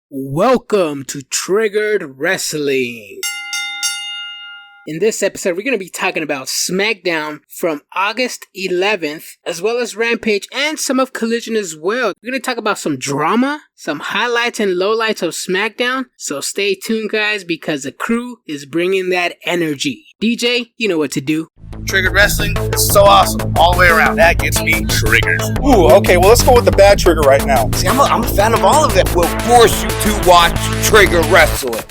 Welcome to Triggered Wrestling. In this episode, we're going to be talking about SmackDown from August 11th, as well as Rampage and some of Collision as well. We're going to talk about some drama, some highlights and lowlights of SmackDown. So stay tuned, guys, because the crew is bringing that energy. DJ, you know what to do. Triggered Wrestling is so awesome all the way around. That gets me triggered. Ooh, okay, well, let's go with the bad trigger right now. See, I'm a fan of all of them. We'll force you to watch Triggered Wrestling.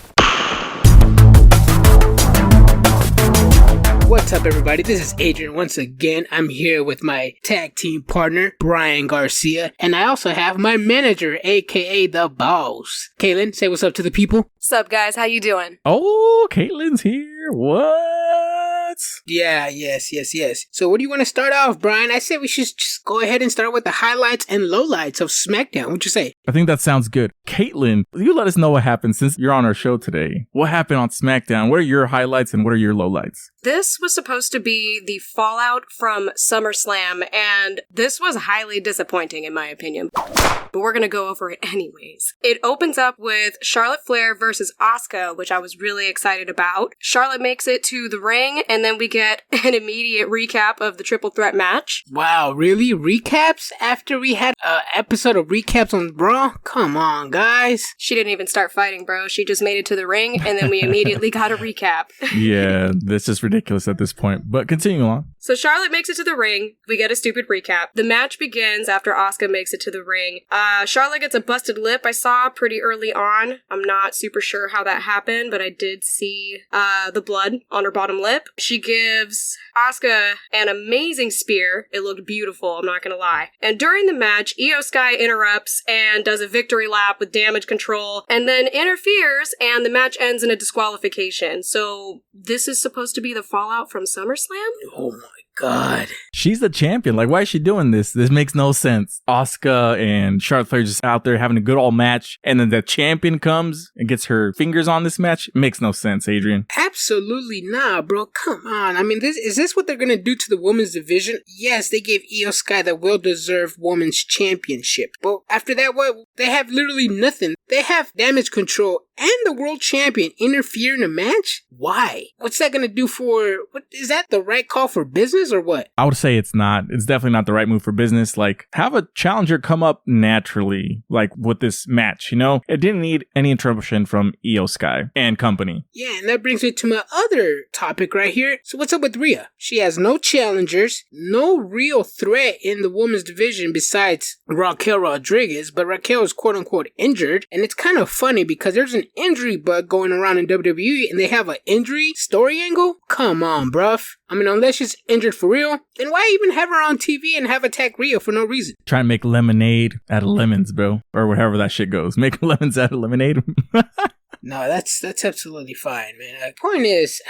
What's up, everybody? This is Adrian once again. I'm here with my tag team partner, Brian Garcia, and I also have my manager, aka The Boss. Kaylin, say what's up to the people. Sup, guys? How you doing? Oh, Caitlin's here. What? Yes. So what do you want to start off, Brian? I say we should just go ahead and start with the highlights and lowlights of SmackDown. What'd you say? I think that sounds good. Caitlin, you let us know what happened since you're on our show today. What happened on SmackDown? What are your highlights and what are your lowlights? This was supposed to be the fallout from SummerSlam, and this was highly disappointing in my opinion. But we're gonna go over it anyways. It opens up with Charlotte Flair versus Asuka, which I was really excited about. Charlotte makes it to the ring, and then we get an immediate recap of the triple threat match. Wow, really? Recaps? After we had an episode of recaps on Raw? Come on, guys. She didn't even start fighting, bro. She just made it to the ring, and then we immediately got a recap. Yeah, this is ridiculous at this point, but continue on. So Charlotte makes it to the ring. We get a stupid recap. The match begins after Asuka makes it to the ring. Charlotte gets a busted lip I saw pretty early on. I'm not super sure how that happened, but I did see the blood on her bottom lip. She gives Asuka an amazing spear. It looked beautiful, I'm not gonna lie. And during the match, Io Sky interrupts and does a victory lap with damage control, and then interferes, and the match ends in a disqualification. So this is supposed to be the fallout from SummerSlam? Oh my God. She's the champion. Like, why is she doing this? This makes no sense. Asuka and Charlotte Flair just out there having a good old match, and then the champion comes and gets her fingers on this match. It makes no sense, Adrian. Absolutely not, bro. Come on. I mean, is this what they're gonna do to the women's division? Yes, they gave Io Sky the well-deserved women's championship. But after that, what? They have literally nothing. They have damage control and the world champion interfere in a match? Why? What's that gonna do for... Is that the right call for business or what? I would say it's not. It's definitely not the right move for business. Like, have a challenger come up naturally, like with this match, you know? It didn't need any interruption from Io Sky and company. Yeah, and that brings me to my other topic right here. So what's up with Rhea? She has no challengers, no real threat in the women's division besides Raquel Rodriguez, but Raquel is quote-unquote injured, and it's kind of funny because there's an injury bug going around in WWE, and they have an injury story angle? Come on, bruv. I mean, unless she's injured for real, then why even have her on TV and have attack Rhea for no reason? Try and make lemonade out of lemons, bro. Or whatever that shit goes. Make lemons out of lemonade. No, that's absolutely fine, man. The point is...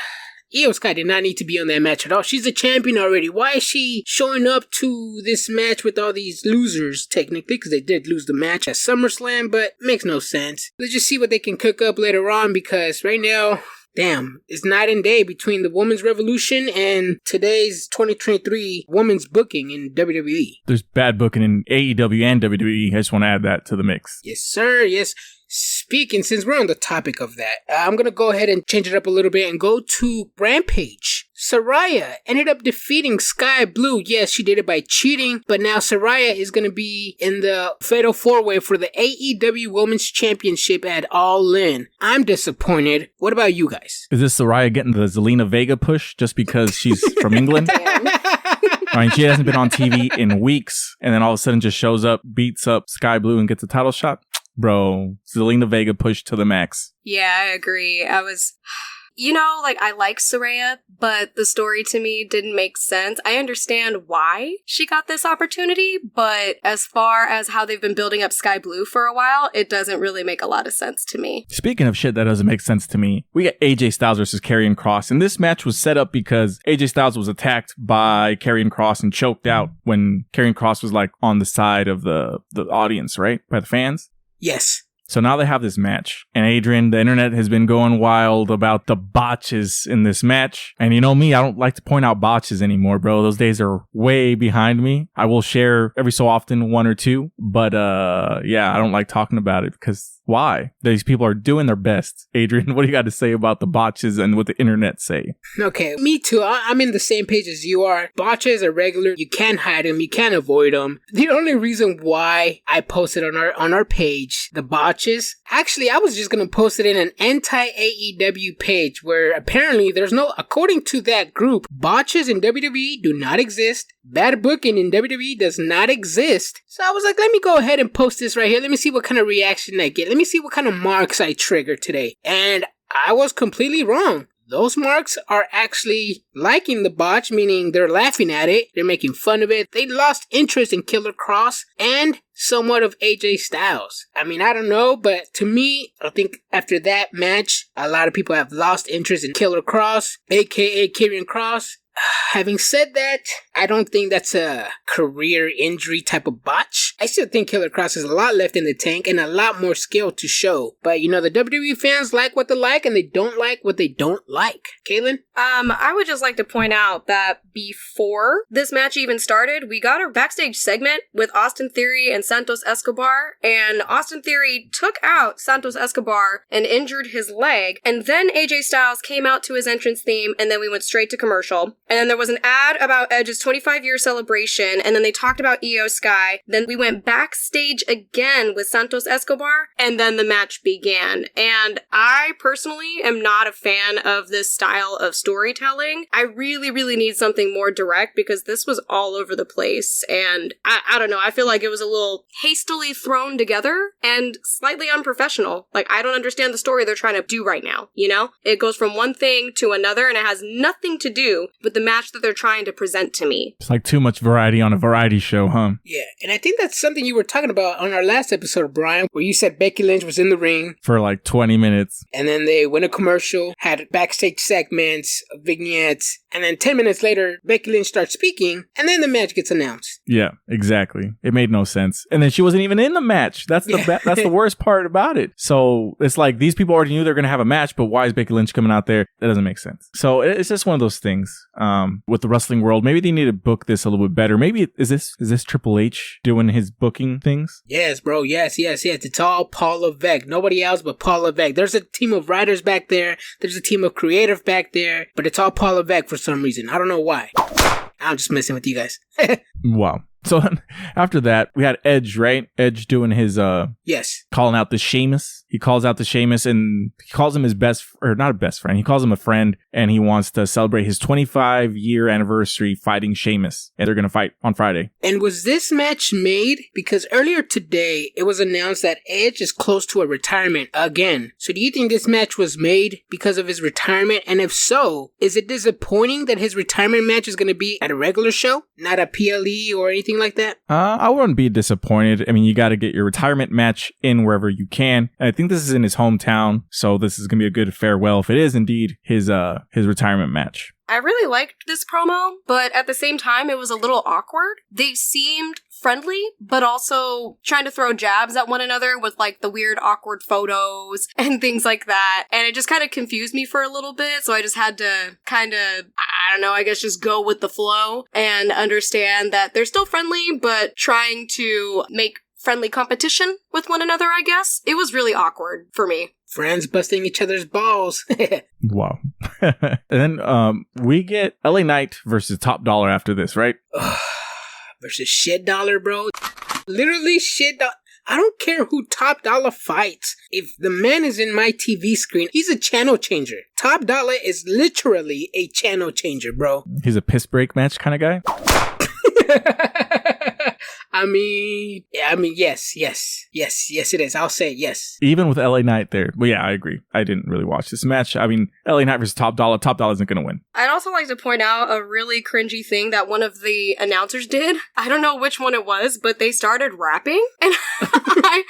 Io Sky did not need to be on that match at all. She's a champion already. Why is she showing up to this match with all these losers, technically? Because they did lose the match at SummerSlam, but it makes no sense. Let's just see what they can cook up later on, because right now... Damn, it's night and day between the women's revolution and today's 2023 women's booking in WWE. There's bad booking in AEW and WWE. I just want to add that to the mix. Yes, sir. Yes. Speaking, since we're on the topic of that, I'm going to go ahead and change it up a little bit and go to Rampage. Saraya ended up defeating Sky Blue. Yes, she did it by cheating, but now Saraya is going to be in the Fatal 4-Way for the AEW Women's Championship at All In. I'm disappointed. What about you guys? Is this Saraya getting the Zelina Vega push just because she's from England? I mean, she hasn't been on TV in weeks, and then all of a sudden just shows up, beats up Sky Blue, and gets a title shot? Bro, Zelina Vega pushed to the max. Yeah, I agree. You know, like, I like Saraya, but the story to me didn't make sense. I understand why she got this opportunity, but as far as how they've been building up Sky Blue for a while, it doesn't really make a lot of sense to me. Speaking of shit that doesn't make sense to me, we got AJ Styles versus Karrion Kross, and this match was set up because AJ Styles was attacked by Karrion Kross and choked out when Karrion Kross was, like, on the side of the audience, right? By the fans? Yes. So now they have this match. And Adrian, the internet has been going wild about the botches in this match. And you know me, I don't like to point out botches anymore, bro. Those days are way behind me. I will share every so often one or two. But yeah, I don't like talking about it because Why? These people are doing their best. Adrian, what do you got to say about the botches and what the internet say? Okay, me too. I'm in the same page as you are. Botches are regular. You can't hide them. You can't avoid them. The only reason why I posted on our page the botches, actually, I was just gonna post it in an anti-AEW page where apparently there's no, according to that group, botches in WWE do not exist. Bad booking in WWE does not exist. So I was like, let me go ahead and post this right here. Let me see what kind of reaction I get. Let me see what kind of marks I trigger today. And I was completely wrong. Those marks are actually liking the botch, meaning they're laughing at it, they're making fun of it. They lost interest in Killer Cross and somewhat of AJ Styles. I mean, I don't know, but to me, I think after that match, a lot of people have lost interest in Killer Cross, aka Karrion Kross. Having said that, I don't think that's a career injury type of botch. I still think Killer Kross has a lot left in the tank and a lot more skill to show. But you know, the WWE fans like what they like and they don't like what they don't like. Kaylin? I would just like to point out that before this match even started, we got a backstage segment with Austin Theory and Santos Escobar, and Austin Theory took out Santos Escobar and injured his leg, and then AJ Styles came out to his entrance theme, and then we went straight to commercial. And then there was an ad about Edge's 25-year celebration, and then they talked about Io Sky. Then we went backstage again with Santos Escobar, and then the match began. And I personally am not a fan of this style of storytelling. I really, really need something more direct because this was all over the place. And I don't know, I feel like it was a little hastily thrown together and slightly unprofessional. Like, I don't understand the story they're trying to do right now, you know? It goes from one thing to another, and it has nothing to do with the match that they're trying to present to me. It's like too much variety on a variety show, huh? Yeah, and I think that's something you were talking about on our last episode, Brian, where you said Becky Lynch was in the ring for like 20 minutes. And then they went a commercial, had backstage segments, vignettes, and then 10 minutes later, Becky Lynch starts speaking, and then the match gets announced. Yeah, exactly. It made no sense. And then she wasn't even in the match. That's the that's the worst part about it. So it's like these people already knew they're going to have a match, but why is Becky Lynch coming out there? That doesn't make sense. So it's just one of those things with the wrestling world. Maybe they need to book this a little bit better. Maybe is this Triple H doing his booking things? Yes, bro. Yes. It's all Paul Levesque. Nobody else but Paul Levesque. There's a team of writers back there. There's a team of creative back there, but it's all Paul Levesque for some reason. I don't know why. I'm just messing with you guys. Wow. So after that, we had Edge, right? Edge doing his, yes, calling out the Sheamus. He calls out the Sheamus and he calls him his best, or not a best friend. He calls him a friend, and he wants to celebrate his 25-year anniversary fighting Sheamus. And they're going to fight on Friday. And was this match made? Because earlier today, it was announced that Edge is close to a retirement again. So do you think this match was made because of his retirement? And if so, is it disappointing that his retirement match is going to be at a regular show, not a PLE or anything like that? I wouldn't be disappointed. I mean, you got to get your retirement match in wherever you can. And I think this is in his hometown, so this is going to be a good farewell if it is indeed his retirement match. I really liked this promo, but at the same time, it was a little awkward. They seemed friendly, but also trying to throw jabs at one another with like the weird awkward photos and things like that. And it just kind of confused me for a little bit. So I just had to kind of, I don't know, I guess just go with the flow and understand that they're still friendly, but trying to make friendly competition with one another, I guess. It was really awkward for me. Friends busting each other's balls. Wow. And then we get LA Knight versus Top Dollar after this, right? Versus Shit Dollar, bro. Literally Shit Dollar. I don't care who Top Dollar fights. If the man is in my TV screen, he's a channel changer. Top Dollar is literally a channel changer, bro. He's a piss break match kind of guy? I mean, yes, it is. I'll say it, yes. Even with LA Knight there. But yeah, I agree. I didn't really watch this match. I mean, LA Knight versus Top Dollar. Top Dollar isn't going to win. I'd also like to point out a really cringy thing that one of the announcers did. I don't know which one it was, but they started rapping. And I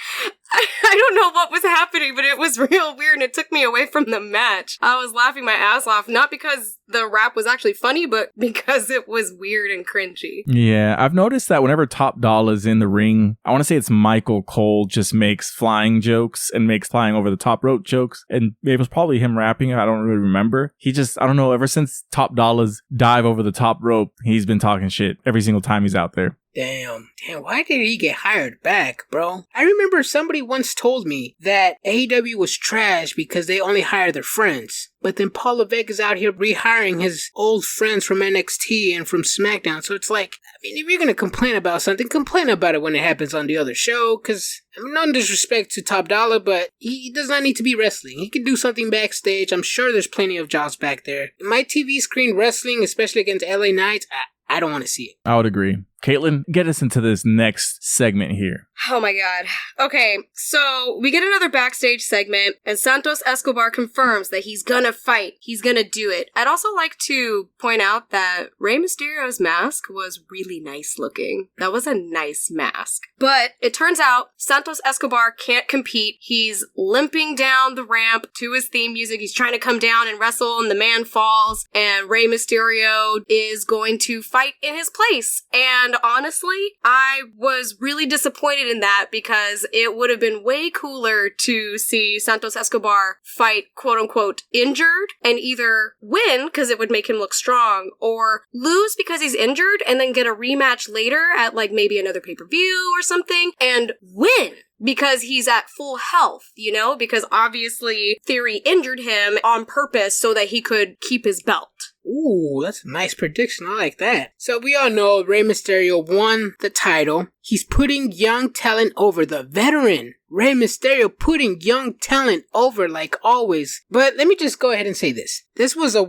don't know what was happening, but it was real weird and it took me away from the match. I was laughing my ass off, not because the rap was actually funny, but because it was weird and cringy. Yeah, I've noticed that whenever Top Dollar's in the ring, I want to say it's Michael Cole just makes flying jokes and makes flying over the top rope jokes. And it was probably him rapping. I don't really remember. He just, I don't know, ever since Top Dollar's dive over the top rope, he's been talking shit every single time he's out there. Damn, why did he get hired back, bro? I remember somebody once told me that AEW was trash because they only hire their friends. But then Paul Levesque is out here rehiring his old friends from NXT and from SmackDown. So it's like, I mean, if you're going to complain about something, complain about it when it happens on the other show. Because, I mean, no disrespect to Top Dollar, but he does not need to be wrestling. He can do something backstage. I'm sure there's plenty of jobs back there. My TV screen wrestling, especially against LA Knights, I don't want to see it. I would agree. Caitlin, get us into this next segment here. Oh my god. Okay, so we get another backstage segment, and Santos Escobar confirms that he's gonna fight. He's gonna do it. I'd also like to point out that Rey Mysterio's mask was really nice looking. That was a nice mask. But it turns out Santos Escobar can't compete. He's limping down the ramp to his theme music. He's trying to come down and wrestle, and the man falls, and Rey Mysterio is going to fight in his place. And honestly, I was really disappointed in that because it would have been way cooler to see Santos Escobar fight quote-unquote injured and either win because it would make him look strong or lose because he's injured and then get a rematch later at like maybe another pay-per-view or something and win. Because he's at full health, you know? Because obviously Theory injured him on purpose so that he could keep his belt. Ooh, that's a nice prediction. I like that. So we all know Rey Mysterio won the title. He's putting young talent over. The veteran Rey Mysterio putting young talent over like always. But let me just go ahead and say this. This was a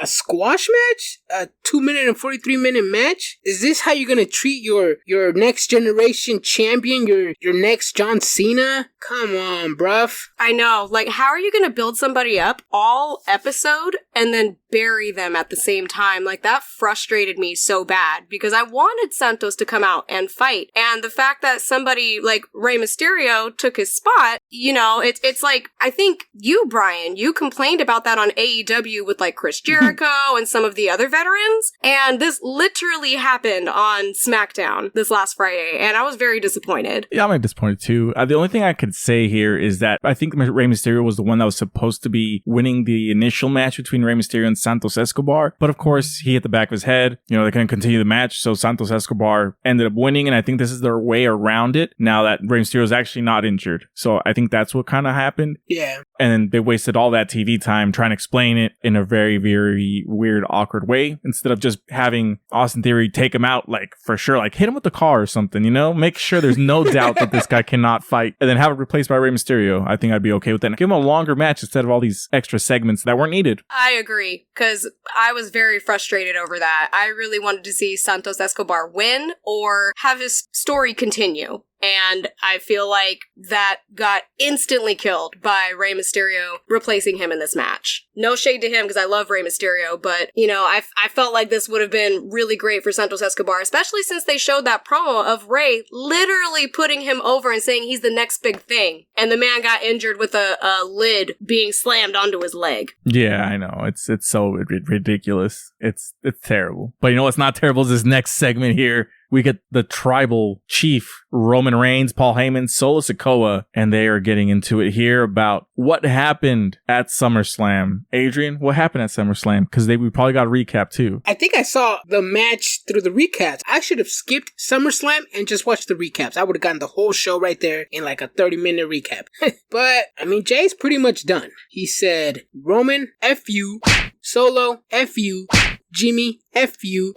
squash match? A 2-minute and 43-minute match? Is this how you're gonna treat your next generation champion? Your next John Cena? Come on, bruv. I know. Like, how are you gonna build somebody up all episode and then bury them at the same time? Like, that frustrated me so bad because I wanted Santos to come out and fight. And the fact that somebody like Rey Mysterio took his spot, you know, it's like, I think you, Brian, you complained about that on AEW with like Chris Jericho and some of the other veterans. And this literally happened on SmackDown this last Friday. And I was very disappointed. Yeah, I'm disappointed too. The only thing I could say here is that I think Rey Mysterio was the one that was supposed to be winning the initial match between Rey Mysterio and Santos Escobar. But of course, he hit the back of his head. You know, they couldn't continue the match. So Santos Escobar ended up winning. And I think this is their way around it now that Rey Mysterio is actually not injured. So I think that's what kind of happened. Yeah. And then they wasted all that TV time trying to explain it in a very, very weird, awkward way instead of just having Austin Theory take him out, like, for sure, like, hit him with the car or something, you know? Make sure there's no doubt that this guy cannot fight and then have it replaced by Rey Mysterio. I think I'd be okay with that. Give him a longer match instead of all these extra segments that weren't needed. I agree, because I was very frustrated over that. I really wanted to see Santos Escobar win or have his story continue. And I feel like that got instantly killed by Rey Mysterio replacing him in this match. No shade to him because I love Rey Mysterio, but, you know, I felt like this would have been really great for Santos Escobar, especially since they showed that promo of Rey literally putting him over and saying he's the next big thing. And the man got injured with a lid being slammed onto his leg. Yeah, I know. It's so ridiculous. It's terrible. But you know what's not terrible is this next segment here. We get the tribal chief, Roman Reigns, Paul Heyman, Solo Sikoa, and they are getting into it here about what happened at SummerSlam. Adrian, what happened at SummerSlam? Because we probably got a recap too. I think I saw the match through the recaps. I should have skipped SummerSlam and just watched the recaps. I would have gotten the whole show right there in like a 30-minute recap. But, I mean, Jay's pretty much done. He said, Roman, F you. Solo, F you. Jimmy, F you.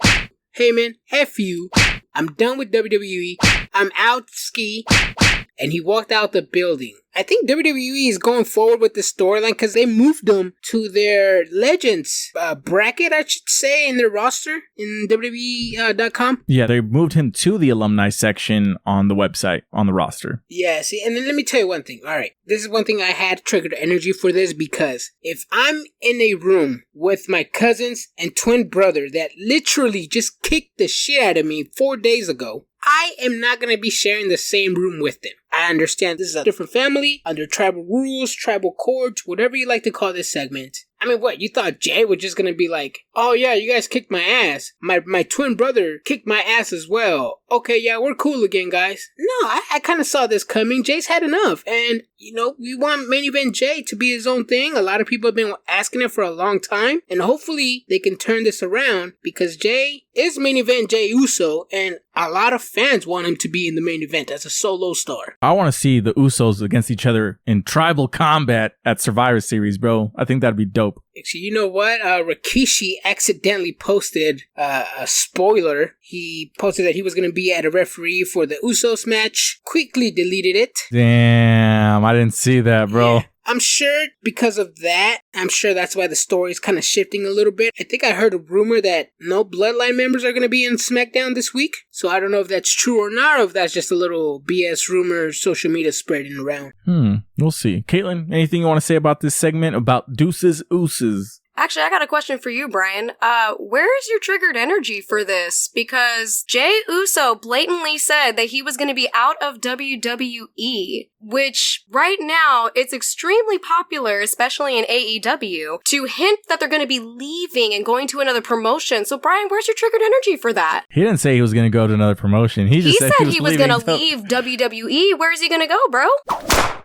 Heyman, F you. I'm done with WWE. I'm out, ski. And he walked out the building. I think WWE is going forward with the storyline because they moved them to their Legends bracket, I should say, in their roster in WWE.com. Yeah, they moved him to the alumni section on the website, on the roster. Yeah, see, and then let me tell you one thing. All right, this is one thing I had triggered energy for this because if I'm in a room with my cousins and twin brother that literally just kicked the shit out of me 4 days ago, I am not going to be sharing the same room with them. I understand this is a different family, under tribal rules, tribal courts, whatever you like to call this segment. I mean, what, you thought Jay was just gonna be like, oh yeah, you guys kicked my ass. My twin brother kicked my ass as well. Okay, yeah, we're cool again, guys. No, I kind of saw this coming. Jay's had enough. And, we want Main Event Jay to be his own thing. A lot of people have been asking it for a long time. And hopefully they can turn this around because Jay is Main Event Jay Uso. And a lot of fans want him to be in the main event as a solo star. I want to see the Usos against each other in tribal combat at Survivor Series, bro. I think that'd be dope. Actually, you know what? Rikishi accidentally posted a spoiler. He posted that he was going to be at a referee for the Usos match. Quickly deleted it. Damn, I didn't see that, bro. Yeah. I'm sure because of that, I'm sure that's why the story's kind of shifting a little bit. I think I heard a rumor that no Bloodline members are going to be in SmackDown this week. So I don't know if that's true or not, or if that's just a little BS rumor social media spreading around. We'll see. Caitlin, anything you want to say about this segment about Deuces Ooses? Actually, I got a question for you, Brian. Where is your triggered energy for this? Because Jay Uso blatantly said that he was going to be out of WWE, which right now it's extremely popular, especially in AEW, to hint that they're going to be leaving and going to another promotion. So, Brian, where's your triggered energy for that? He didn't say he was going to go to another promotion. He just said he was going to leave WWE. Where is he going to go, bro?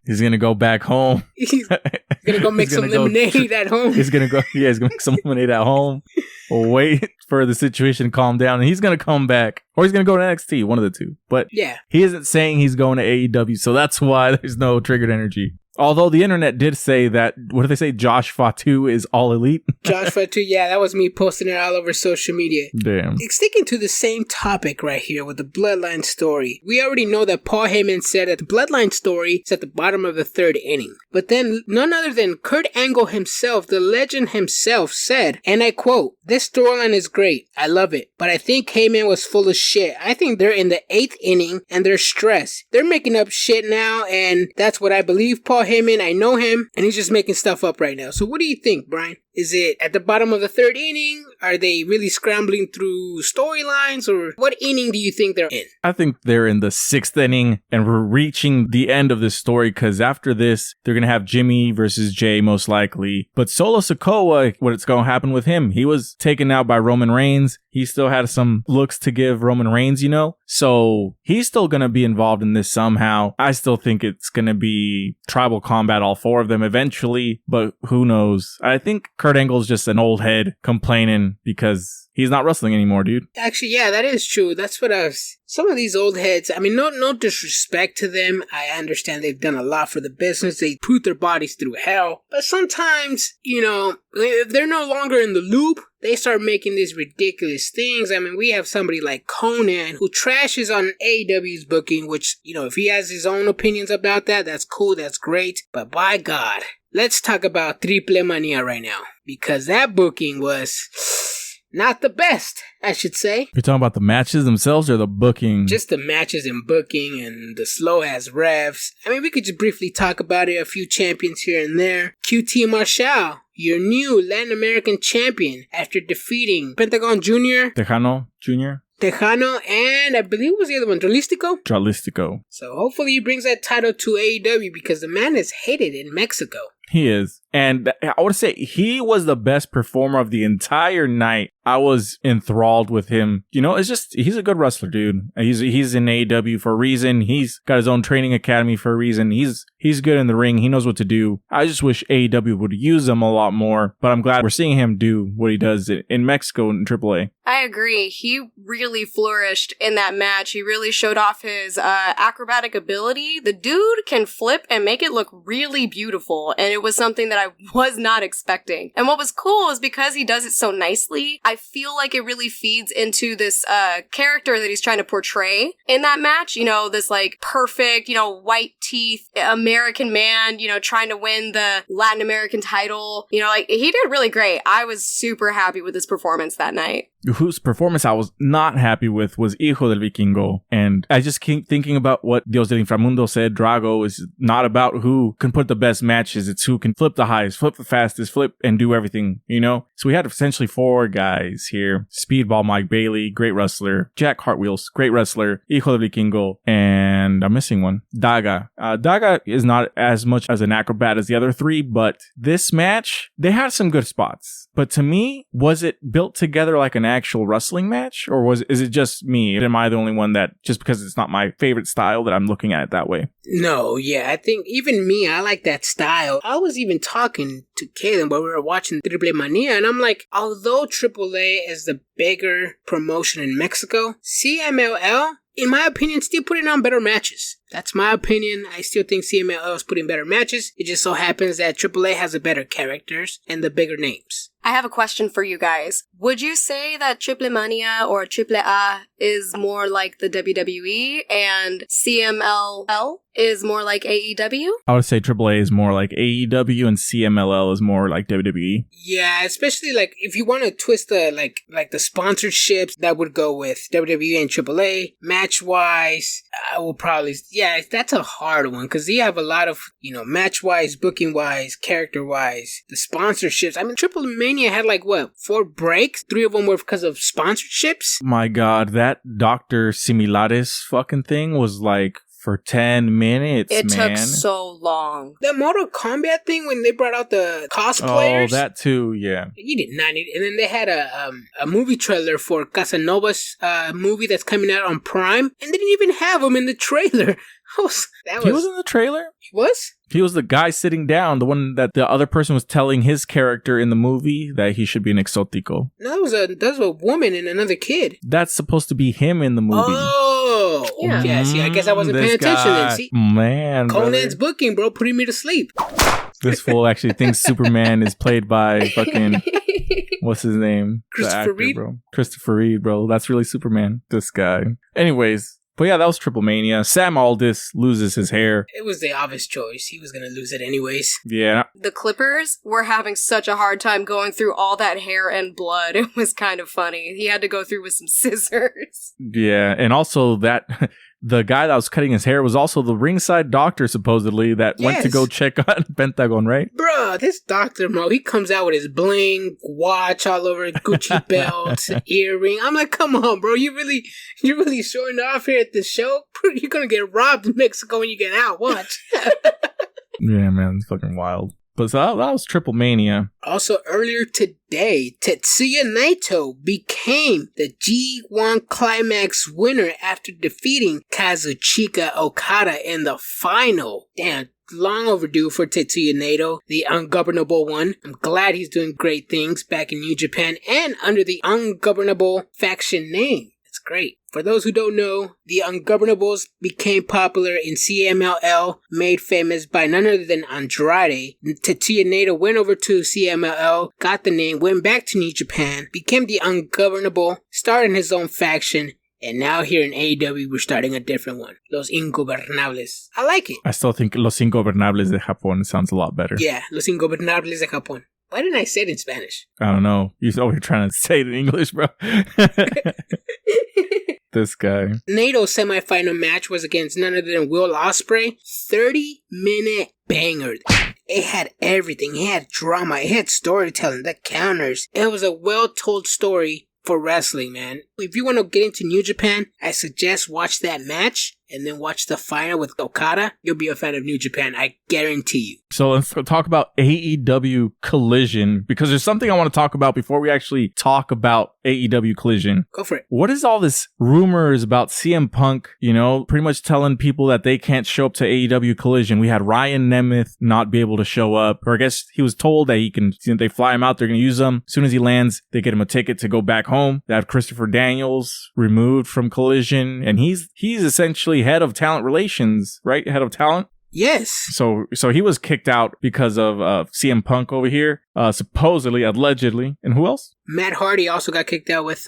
He's going to go back home. He's going to go make some lemonade at home. He's going to go, he's going to make some lemonade at home. We'll wait for the situation to calm down, and he's going to come back. Or he's going to go to NXT, one of the two. But yeah, he isn't saying he's going to AEW, so that's why there's no triggered energy. Although the internet did say that, what did they say? Josh Fatu is all elite? Josh Fatu, yeah, that was me posting it all over social media. Damn. Sticking to the same topic right here with the Bloodline story. We already know that Paul Heyman said that the Bloodline story is at the bottom of the third inning. But then none other than Kurt Angle himself, the legend himself, said, and I quote, "This storyline is great. I love it. But I think Heyman was full of shit. I think they're in the 8th inning and they're stressed. They're making up shit now, and that's what I believe Paul Heyman. I know him, and he's just making stuff up right now." So what do you think, Brian? Is it at the bottom of the third inning? Are they really scrambling through storylines? Or what inning do you think they're in? I think they're in the 6th inning, and we're reaching the end of this story, because after this, they're going to have Jimmy versus Jay most likely. But Solo Sikoa, what's going to happen with him? He was taken out by Roman Reigns. He still had some looks to give Roman Reigns, So he's still going to be involved in this somehow. I still think it's going to be tribal combat, all 4 of them eventually, but who knows? I think Kurt Angle's just an old head complaining because he's not wrestling anymore, dude. Actually, yeah, that is true. That's what some of these old heads, I mean, no disrespect to them. I understand they've done a lot for the business. They put their bodies through hell. But sometimes, if they're no longer in the loop, they start making these ridiculous things. I mean, we have somebody like Conan who trashes on AEW's booking, which, if he has his own opinions about that, that's cool, that's great. But by God, let's talk about Triple Mania right now, because that booking was not the best, I should say. You're talking about the matches themselves or the booking? Just the matches and booking and the slow-ass refs. I mean, we could just briefly talk about it, a few champions here and there. QT Marshall, your new Latin American champion, after defeating Pentagon Jr., Tejano Jr., Tejano, and I believe it was the other one, Dralistico. So hopefully he brings that title to AEW, because the man is hated in Mexico. He is. And I would say he was the best performer of the entire night. I was enthralled with him. It's just, he's a good wrestler, dude. He's in AEW for a reason. He's got his own training academy for a reason. He's good in the ring. He knows what to do. I just wish AEW would use him a lot more, but I'm glad we're seeing him do what he does in Mexico in AAA. I agree. He really flourished in that match. He really showed off his acrobatic ability. The dude can flip and make it look really beautiful, and it was something that I was not expecting. And what was cool is because he does it so nicely, I feel like it really feeds into this character that he's trying to portray in that match. This like perfect, white teeth American man, trying to win the Latin American title. He did really great. I was super happy with his performance that night. Whose performance I was not happy with was Hijo del Vikingo. And I just keep thinking about what Dios del Inframundo said. Drago is not about who can put the best matches. It's who can flip the highest, flip the fastest, flip and do everything, So we had essentially 4 guys here. Speedball Mike Bailey, great wrestler. Jack Hartwheels, great wrestler. Hijo del Vikingo. And I'm missing one. Daga. Daga is not as much as an acrobat as the other 3, but this match, they had some good spots. But to me, was it built together like an actual wrestling match, or is it just me? Am I the only one that, just because it's not my favorite style, that I'm looking at it that way? No, yeah, I think even me, I like that style. I was even talking to Kaylin while we were watching Triple Mania, and I'm like, although AAA is the bigger promotion in Mexico, CMLL, in my opinion, still putting on better matches. That's my opinion. I still think CMLL is putting better matches. It just so happens that AAA has the better characters and the bigger names. I have a question for you guys. Would you say that Triple Mania or AAA is more like the WWE and CMLL is more like AEW? I would say AAA is more like AEW and CMLL is more like WWE. Yeah, especially like if you want to twist the like the sponsorships, that would go with WWE and AAA. Match wise, I will probably that's a hard one because you have a lot of match wise, booking wise, character wise, the sponsorships. I mean, Triple Mania had 4 breaks. 3 of them were because of sponsorships. My God, that Dr. Similares fucking thing was for 10 minutes, It man. took so long. The Mortal Kombat thing when they brought out the cosplayers. Oh, that too, yeah. You did not need it. And then they had a movie trailer for Casanova's movie that's coming out on Prime, and they didn't even have him in the trailer. He was in the trailer? He was? He was the guy sitting down, the one that the other person was telling his character in the movie that he should be an exotico. No, that was a woman and another kid. That's supposed to be him in the movie. Oh, yeah. See, I guess I wasn't paying attention then. See, man, Conan's brother. booking, bro, putting me to sleep. This fool actually thinks Superman is played by fucking what's his name? Christopher Reed? bro. Christopher Reed, bro. That's really Superman. This guy. Anyways. But yeah, that was Triple Mania. Sam Aldis loses his hair. It was the obvious choice. He was going to lose it anyways. Yeah. The Clippers were having such a hard time going through all that hair and blood. It was kind of funny. He had to go through with some scissors. Yeah, and also that the guy that was cutting his hair was also the ringside doctor, supposedly, that went to go check on Pentagon, right? Bruh, this doctor, bro, he comes out with his bling, watch all over, Gucci belt, earring. I'm like, come on, bro, you're really showing off here at the show? You're gonna get robbed in Mexico when you get out, watch. Yeah, man, it's fucking wild. But so that was Triple Mania. Also, earlier today, Tetsuya Naito became the G1 Climax winner after defeating Kazuchika Okada in the final. Damn, long overdue for Tetsuya Naito, the ungovernable one. I'm glad he's doing great things back in New Japan and under the ungovernable faction name. It's great. For those who don't know, the Ungovernables became popular in CMLL, made famous by none other than Andrade. Tetsuya Naito went over to CMLL, got the name, went back to New Japan, became the Ungovernable, started his own faction, and now here in AEW, we're starting a different one. Los Ingobernables. I like it. I still think Los Ingobernables de Japón sounds a lot better. Yeah, Los Ingobernables de Japón. Why didn't I say it in Spanish? I don't know. You're over here trying to say it in English, bro. This guy. Nato's semifinal match was against none other than Will Ospreay. 30-minute banger. It had everything. It had drama. It had storytelling. The counters. It was a well-told story for wrestling, man. If you want to get into New Japan, I suggest watch that match and then watch the final with Okada. You'll be a fan of New Japan. I guarantee you. So let's talk about AEW Collision, because there's something I want to talk about before we actually talk about AEW Collision. Go for it. What is all this rumors about CM Punk, pretty much telling people that they can't show up to AEW Collision? We had Ryan Nemeth not be able to show up, or I guess he was told that they fly him out, they're going to use him. As soon as he lands, they get him a ticket to go back home. They have Christopher Daniels removed from Collision, and he's essentially head of talent relations, right? Head of talent. Yes. So he was kicked out because of CM Punk over here, supposedly, allegedly. And who else? Matt Hardy also got kicked out with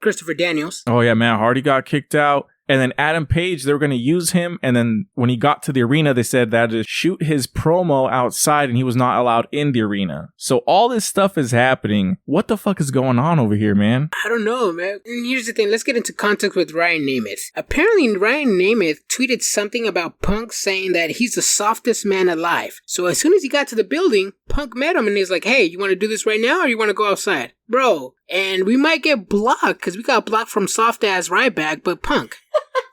Christopher Daniels. Oh yeah, Matt Hardy got kicked out. And then Adam Page, they were going to use him. And then when he got to the arena, they said that to shoot his promo outside and he was not allowed in the arena. So all this stuff is happening. What the fuck is going on over here, man? I don't know, man. And here's the thing. Let's get into context with Ryan Nemeth. Apparently, Ryan Nemeth tweeted something about Punk saying that he's the softest man alive. So as soon as he got to the building, Punk met him and he's like, hey, you want to do this right now or you want to go outside? Bro, and we might get blocked because we got blocked from soft-ass Ryback, but Punk,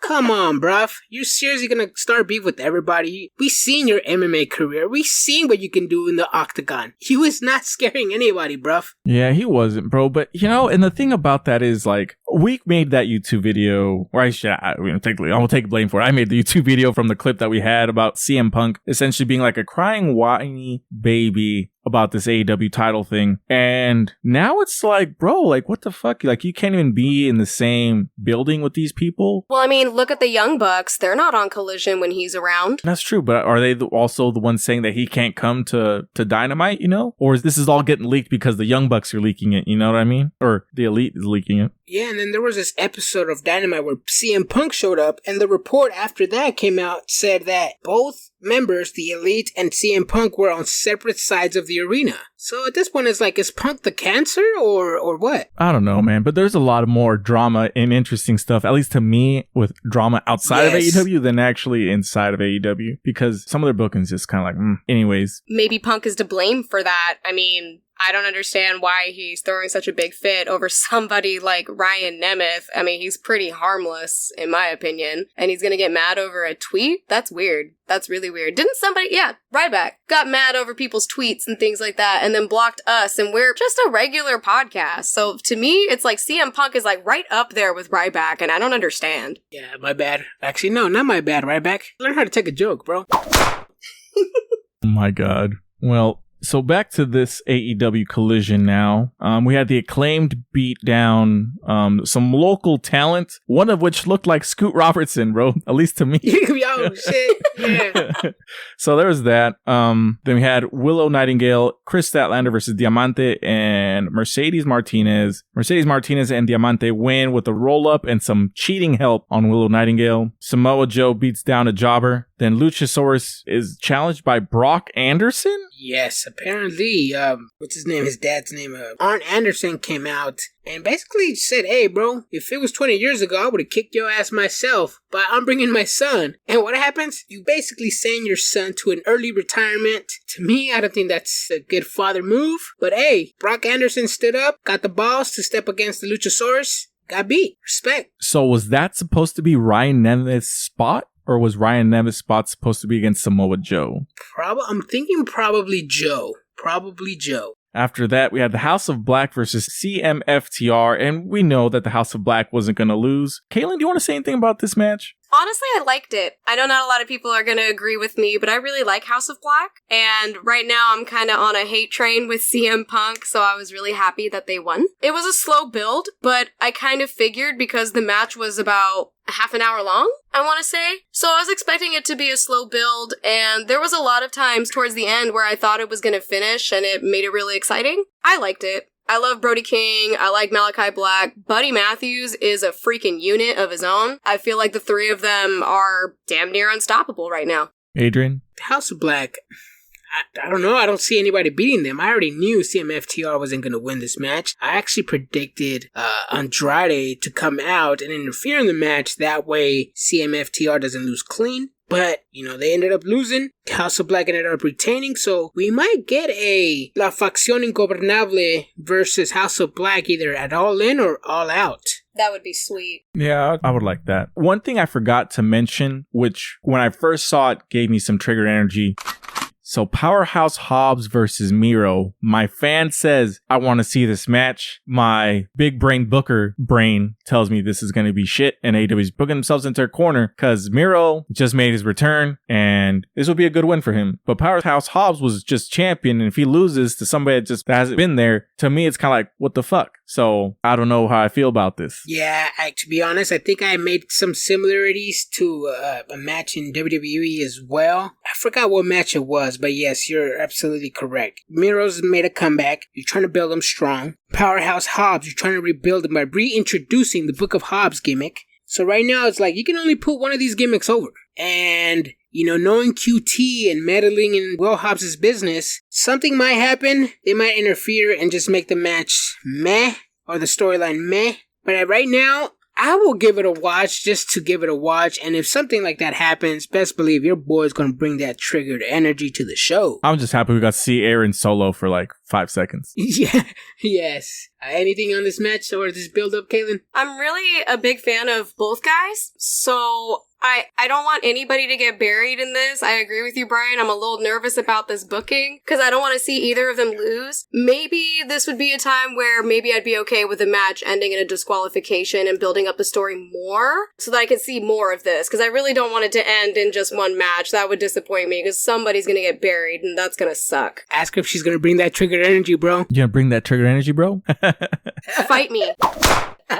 come on, bruv. You're seriously going to start beef with everybody? We seen your MMA career. We seen what you can do in the octagon. He was not scaring anybody, bruv. Yeah, he wasn't, bro. But, you know, and the thing about that is, like, we made that YouTube video, or I will take blame for it. I made the YouTube video from the clip that we had about CM Punk essentially being like a crying, whiny baby about this AEW title thing. And now it's like, bro, like, what the fuck? Like, you can't even be in the same building with these people. Well, I mean, look at the Young Bucks. They're not on Collision when he's around. That's true, but are they also the ones saying that he can't come to Dynamite, you know? Or is this is all getting leaked because the Young Bucks are leaking it, you know what I mean? Or the Elite is leaking it. Yeah, and then there was this episode of Dynamite where CM Punk showed up, and the report after that came out said that both members, the Elite and CM Punk, were on separate sides of the arena. So at this point, it's like, is Punk the cancer or what? I don't know, man, but there's a lot more drama and interesting stuff, at least to me, with drama outside of AEW than actually inside of AEW, because some of their bookings just kind of like, anyways. Maybe Punk is to blame for that. I mean, I don't understand why he's throwing such a big fit over somebody like Ryan Nemeth. I mean, he's pretty harmless, in my opinion. And he's gonna get mad over a tweet? That's weird. That's really weird. Didn't somebody, Ryback, got mad over people's tweets and things like that and then blocked us, and we're just a regular podcast. So to me, it's like CM Punk is like right up there with Ryback, and I don't understand. Yeah, my bad. Actually, no, not my bad, Ryback. Learn how to take a joke, bro. Oh my God. Well, so back to this AEW Collision now. We had the Acclaimed beat down some local talent, one of which looked like Scoot Robertson, bro. At least to me. Yo, shit. Yeah. So there was that. Then we had Willow Nightingale, Chris Statlander versus Diamante, and Mercedes Martinez. Mercedes Martinez and Diamante win with a roll-up and some cheating help on Willow Nightingale. Samoa Joe beats down a jobber. Then Luchasaurus is challenged by Brock Anderson? Yes, apparently, what's his name? His dad's name, Arn Anderson came out and basically said, hey, bro, if it was 20 years ago, I would have kicked your ass myself, but I'm bringing my son. And what happens? You basically send your son to an early retirement. To me, I don't think that's a good father move. But hey, Brock Anderson stood up, got the balls to step against the Luchasaurus, got beat. Respect. So was that supposed to be Ryan Nemeth's spot? Or was Ryan Nemeth's spot supposed to be against Samoa Joe? I'm thinking probably Joe. Probably Joe. After that, we had the House of Black versus CMFTR, and we know that the House of Black wasn't going to lose. Caitlin, do you want to say anything about this match? Honestly, I liked it. I know not a lot of people are going to agree with me, but I really like House of Black. And right now I'm kind of on a hate train with CM Punk, so I was really happy that they won. It was a slow build, but I kind of figured because the match was about half an hour long, I want to say. So I was expecting it to be a slow build, and there was a lot of times towards the end where I thought it was going to finish, and it made it really exciting. I liked it. I love Brody King. I like Malachi Black. Buddy Matthews is a freaking unit of his own. I feel like the three of them are damn near unstoppable right now. Adrian? House of Black, I don't know. I don't see anybody beating them. I already knew CMFTR wasn't going to win this match. I actually predicted Andrade to come out and interfere in the match. That way CMFTR doesn't lose clean. But, they ended up losing. House of Black ended up retaining. So we might get a La Facción Ingobernable versus House of Black either at All In or All Out. That would be sweet. Yeah, I would like that. One thing I forgot to mention, which when I first saw it gave me some trigger energy. So Powerhouse Hobbs versus Miro. My fan says, I want to see this match. My big brain booker brain tells me this is going to be shit. And AEW's booking themselves into their corner because Miro just made his return and this will be a good win for him. But Powerhouse Hobbs was just champion. And if he loses to somebody that hasn't been there, to me, it's kind of like, what the fuck? So I don't know how I feel about this. Yeah, to be honest, I think I made some similarities to a match in WWE as well. I forgot what match it was, but yes, you're absolutely correct. Miro's made a comeback. You're trying to build him strong. Powerhouse Hobbs, you're trying to rebuild him by reintroducing the Book of Hobbs gimmick. So right now it's like you can only put one of these gimmicks over. And, knowing QT and meddling in Will Hobbs' business, something might happen. They might interfere and just make the match meh or the storyline meh. But right now, I will give it a watch just to give it a watch. And if something like that happens, best believe your boy's going to bring that triggered energy to the show. I'm just happy we got to see Aaron solo for like 5 seconds. Yeah, yes. Anything on this match or this build-up, Caitlin? I'm really a big fan of both guys, so I don't want anybody to get buried in this. I agree with you, Brian. I'm a little nervous about this booking because I don't want to see either of them lose. Maybe this would be a time where maybe I'd be okay with the match ending in a disqualification and building up the story more so that I can see more of this, because I really don't want it to end in just one match. That would disappoint me because somebody's going to get buried and that's going to suck. Ask her if she's going to bring that triggered energy, bro. You gonna bring that triggered energy, bro? Fight me.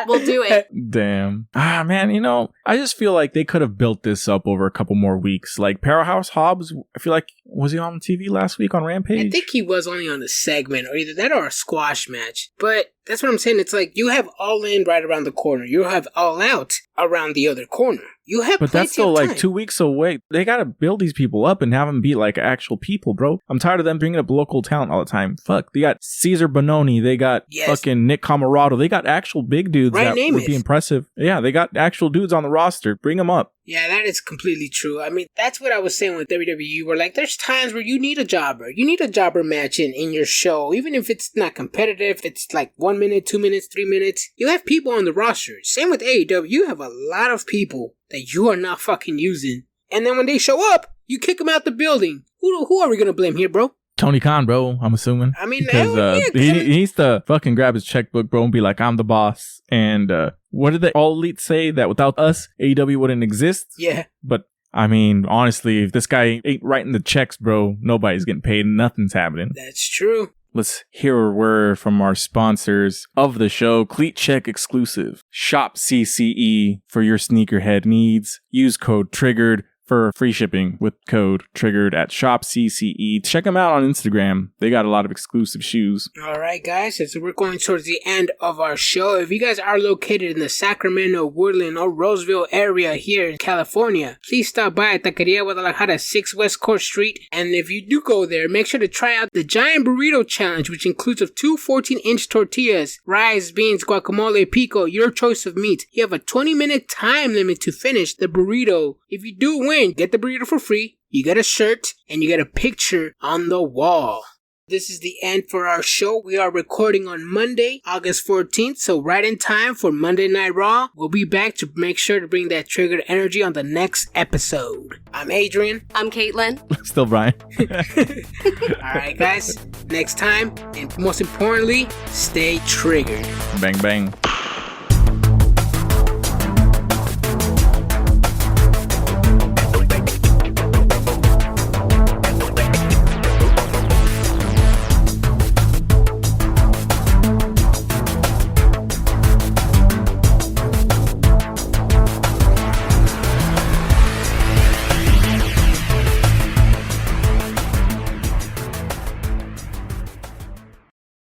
We'll do it. Damn. Man, I just feel like they could have built this up over a couple more weeks. Like Powerhouse Hobbs, I feel like, was he on TV last week on Rampage? I think he was only on a segment, or either that or a squash match. But that's what I'm saying. It's like you have All In right around the corner. You have All Out around the other corner. You have, but that's still like 2 weeks away. They gotta build these people up and have them be like actual people, bro. I'm tired of them bringing up local talent all the time. Fuck, they got Cesar Bononi, they got fucking Nick Camarado, they got actual big dudes that would be impressive. Yeah, they got actual dudes on the roster. Bring them up. Yeah, that is completely true. I mean, that's what I was saying with WWE, where like there's times where you need a jobber. You need a jobber match in your show, even if it's not competitive. It's like 1 minute, 2 minutes, 3 minutes. You have people on the roster. Same with AEW. You have a lot of people that you are not fucking using. And then when they show up, you kick them out the building. Who are we going to blame here, bro? Tony Khan, bro, I'm assuming. I mean, because he needs to fucking grab his checkbook, bro, and be like, I'm the boss. And what did the All Elite say? That without us, AEW wouldn't exist? Yeah. But, I mean, honestly, if this guy ain't writing the checks, bro, nobody's getting paid. Nothing's happening. That's true. Let's hear a word from our sponsors of the show. Cleat Check exclusive. Shop CCE for your sneakerhead needs. Use code TRIGGERED for free shipping with code TRIGGERED at Shop CCE. Check them out on Instagram. They got a lot of exclusive shoes. All right, guys. So we're going towards the end of our show. If you guys are located in the Sacramento, Woodland, or Roseville area here in California, please stop by at Taqueria Guadalajara, 6 West Court Street. And if you do go there, make sure to try out the Giant Burrito Challenge, which includes of 2 14-inch tortillas, rice, beans, guacamole, pico, your choice of meat. You have a 20-minute time limit to finish the burrito. If you do win, get the burrito for free, you get a shirt, and you get a picture on the wall. This is the end for our show. We are recording on Monday, August 14th, so right in time for Monday Night Raw. We'll be back to make sure to bring that triggered energy on the next episode. I'm Adrian. I'm Caitlin. Still Brian. Alright guys, next time, and most importantly, stay triggered. Bang bang.